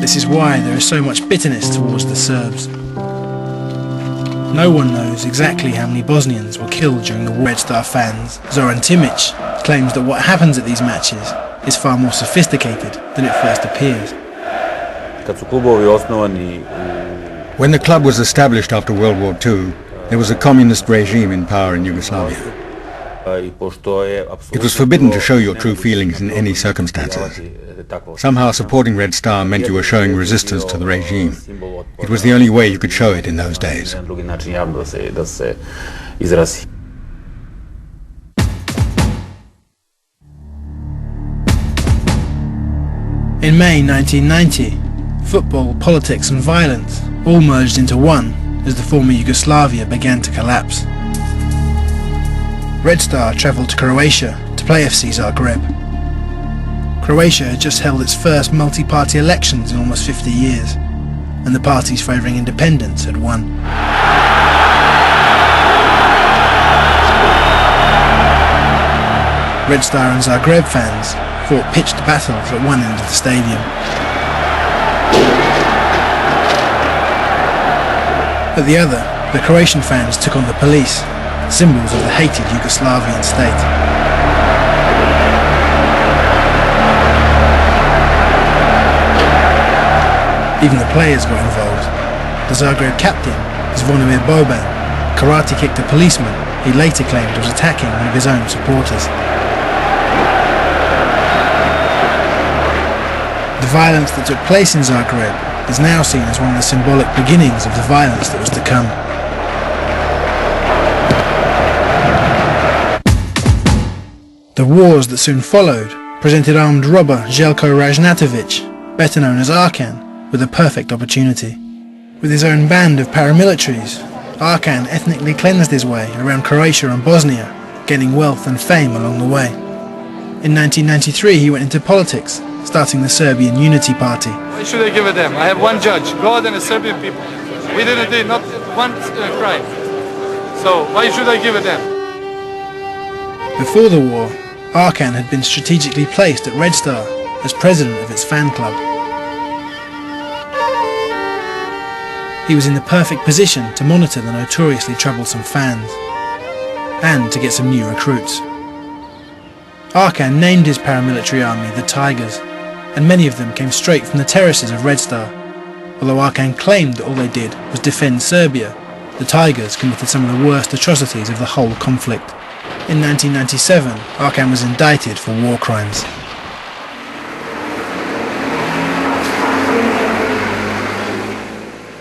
This is why there is so much bitterness towards the Serbs. No one knows exactly how many Bosnians were killed during the war. Red Star fans, Zoran Timic, claims that what happens at these matches is far more sophisticated than it first appears. When the club was established after World War II, there was a communist regime in power in Yugoslavia. It was forbidden to show your true feelings in any circumstances. Somehow supporting Red Star meant you were showing resistance to the regime. It was the only way you could show it in those days. In May 1990, football, politics and violence all merged into one as the former Yugoslavia began to collapse. Red Star travelled to Croatia to play FC Zagreb. Croatia had just held its first multi-party elections in almost 50 years, and the parties favouring independence had won. Red Star and Zagreb fans fought pitched battles at one end of the stadium. At the other, the Croatian fans took on the police, symbols of the hated Yugoslavian state. Even the players got involved. The Zagreb captain, Zvonimir Boban, karate kicked a policeman he later claimed was attacking one of his own supporters. The violence that took place in Zagreb is now seen as one of the symbolic beginnings of the violence that was to come. The wars that soon followed presented armed robber Željko Ražnatović, better known as Arkan, with a perfect opportunity. With his own band of paramilitaries, Arkan ethnically cleansed his way around Croatia and Bosnia, gaining wealth and fame along the way. In 1993 he went into politics, starting the Serbian Unity Party. Why should I give it them? I have one judge, God and the Serbian people. We didn't do not one crime. So why should I give it them? Before the war, Arkan had been strategically placed at Red Star as president of its fan club. He was in the perfect position to monitor the notoriously troublesome fans and to get some new recruits. Arkan named his paramilitary army the Tigers, and many of them came straight from the terraces of Red Star. Although Arkan claimed that all they did was defend Serbia, the Tigers committed some of the worst atrocities of the whole conflict. In 1997, Arkan was indicted for war crimes.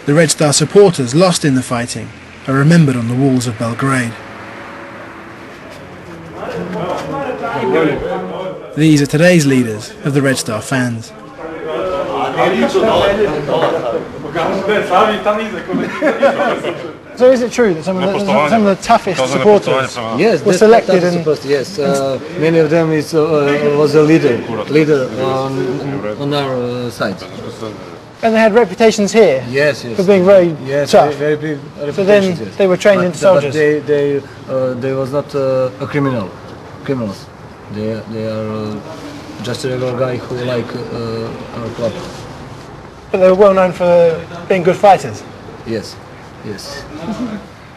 The Red Star supporters lost in the fighting are remembered on the walls of Belgrade. These are today's leaders of the Red Star fans. So is it true that some of the toughest supporters were selected and... Yes, many of them was a leader on our side. And they had reputations here for being very tough. Very big reputations. So then they were trained into soldiers. But they was not a criminals. They are just a regular guy who like our club. But they were well known for being good fighters. Yes.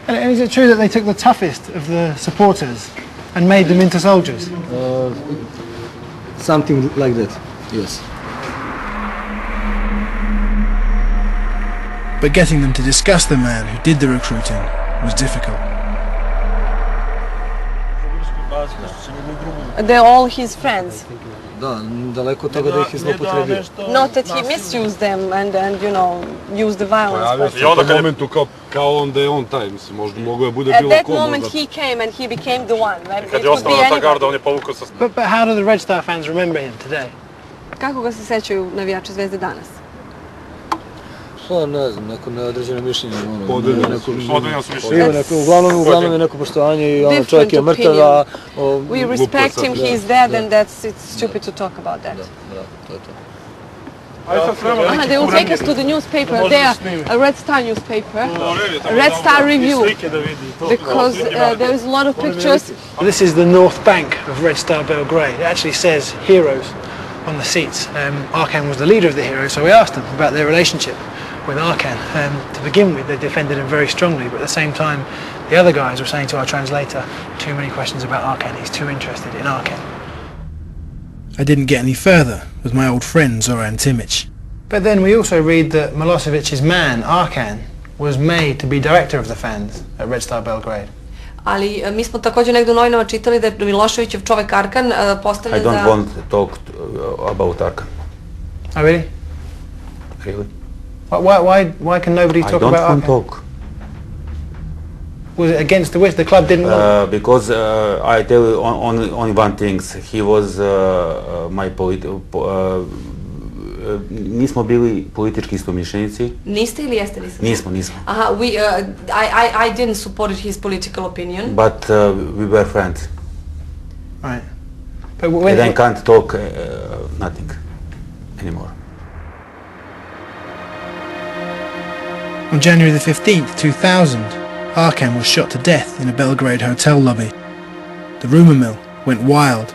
And is it true that they took the toughest of the supporters and made them into soldiers? Something like that. Yes. But getting them to discuss the man who did the recruiting was difficult. They're all his friends. Da, daleko toga da ih je zloupotrebio. Not that he misused them and you know, used the violence. I onda kad momentu kao onda je on taj, mislim, možda mogo je bude bilo ko. At that moment he came and he became the one. Kad je osnovna ta garda, on je povukao sa... But how do the Red Star fans remember him today? Kako ga se sećaju navijači Zvezde danas? Pa ne znam, neko neodređeno mišljenje. Podeljeno su mišljenje. Uglavnom je neko poštovanje i čovjek je mrtav, a... We respect him, he is dead and it's stupid to talk about that. Da, to je to. They will take us to the newspaper, there, a Red Star newspaper, a Red Star review, because there is a lot of pictures. This is the north bank of Red Star Belgrade. It actually says heroes on the seats. Arkan was the leader of the Heroes, so we asked them about their relationship with Arkan. To begin with, they defended him very strongly, but at the same time, the other guys were saying to our translator, too many questions about Arkan, he's too interested in Arkan. I didn't get any further with my old friend Zoran Timic. But then we also read that Milosevic's man, Arkan, was made to be director of the fans at Red Star Belgrade. Ali mi smo također negdje u novinama čitali da je Miloševićev čovjek Arkan postavljen za... I don't want to talk about Arkan. Oh really? Really? Why can nobody talk about Arkan? I don't want to talk. Was it against the wish? The club didn't want? Because I tell you only one thing. He was my nismo bili politički istomišljenici. Niste ili jeste? Nismo. Aha, I didn't support his political opinion. But we were friends. Right. But when I can't talk nothing anymore. On January the 15th, 2000, Arkan was shot to death in a Belgrade hotel lobby. The rumour mill went wild.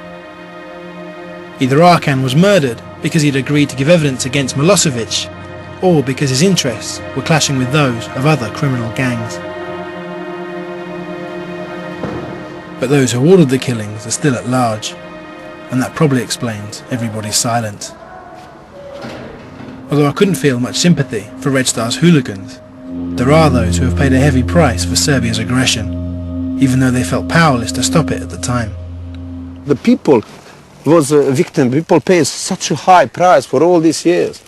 Either Arkan was murdered because he'd agreed to give evidence against Milosevic, or because his interests were clashing with those of other criminal gangs. But those who ordered the killings are still at large, and that probably explains everybody's silence. Although I couldn't feel much sympathy for Red Star's hooligans, there are those who have paid a heavy price for Serbia's aggression, even though they felt powerless to stop it at the time. The people was a victim. People pay such a high price for all these years.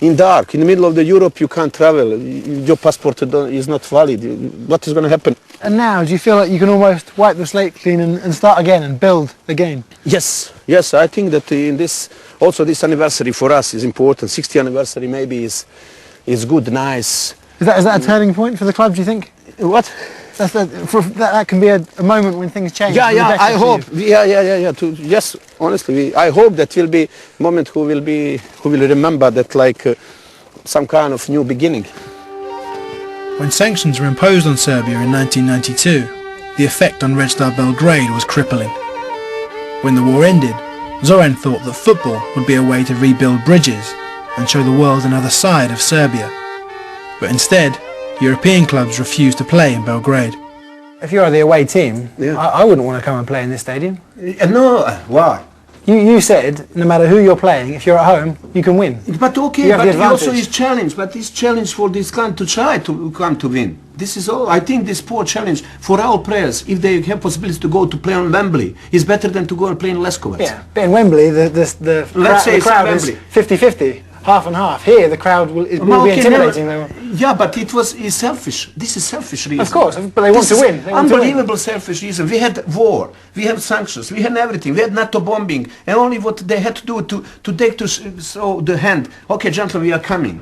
In dark, in the middle of the Europe, you can't travel. Your passport is not valid. What is going to happen? And now, do you feel like you can almost wipe the slate clean and start again and build again? Yes. I think that in this, also this anniversary for us is important. 60th anniversary maybe is good, nice. Is that a turning point for the club, do you think? What? That can be a moment when things change. Yeah, I hope. Yes, honestly, I hope that will be a moment who will remember that like some kind of new beginning. When sanctions were imposed on Serbia in 1992, the effect on Red Star Belgrade was crippling. When the war ended, Zoran thought that football would be a way to rebuild bridges and show the world another side of Serbia. But instead, European clubs refused to play in Belgrade. If you're the away team, I wouldn't want to come and play in this stadium. No, why? You said no matter who you're playing, if you're at home, you can win. But okay, but it also is challenge. But this challenge for this club to try to come to win. This is all. I think this sport challenge for our players, if they have possibility to go to play on Wembley, is better than to go and play in Leskovac. Yeah, but in Wembley, the crowd is 50-50. Half and half. Here, the crowd will be intimidating. Yeah, but it is selfish. This is selfish reason. Of course, but they want to win. Unbelievable selfish reason. We had war, we had sanctions, we had everything. We had NATO bombing, and only what they had to do to take to show the hand. Okay, gentlemen, we are coming.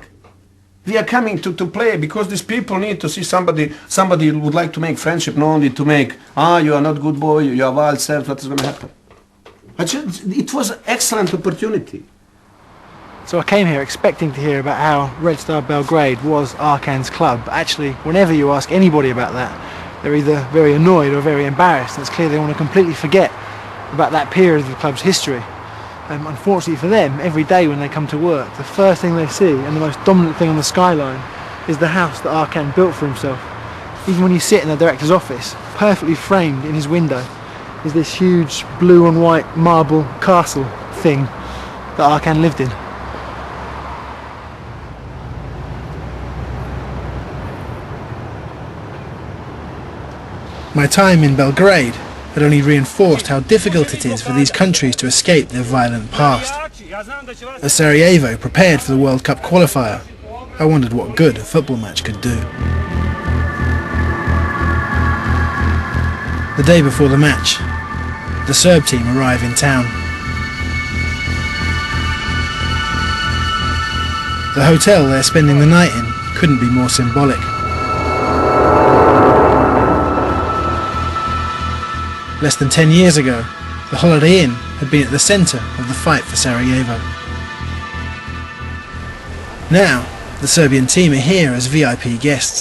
We are coming to play because these people need to see somebody. Somebody would like to make friendship, not only to make. You are not good boy. You are wild self. What is going to happen? It was an excellent opportunity. So I came here expecting to hear about how Red Star Belgrade was Arkan's club, but actually whenever you ask anybody about that, they're either very annoyed or very embarrassed, and it's clear they want to completely forget about that period of the club's history. Unfortunately for them, every day when they come to work, the first thing they see and the most dominant thing on the skyline is the house that Arkan built for himself. Even when you sit in the director's office, perfectly framed in his window is this huge blue and white marble castle thing that Arkan lived in. My time in Belgrade had only reinforced how difficult it is for these countries to escape their violent past. As Sarajevo prepared for the World Cup qualifier, I wondered what good a football match could do. The day before the match, the Serb team arrive in town. The hotel they're spending the night in couldn't be more symbolic. Less than 10 years ago, the Holiday Inn had been at the centre of the fight for Sarajevo. Now, the Serbian team are here as VIP guests.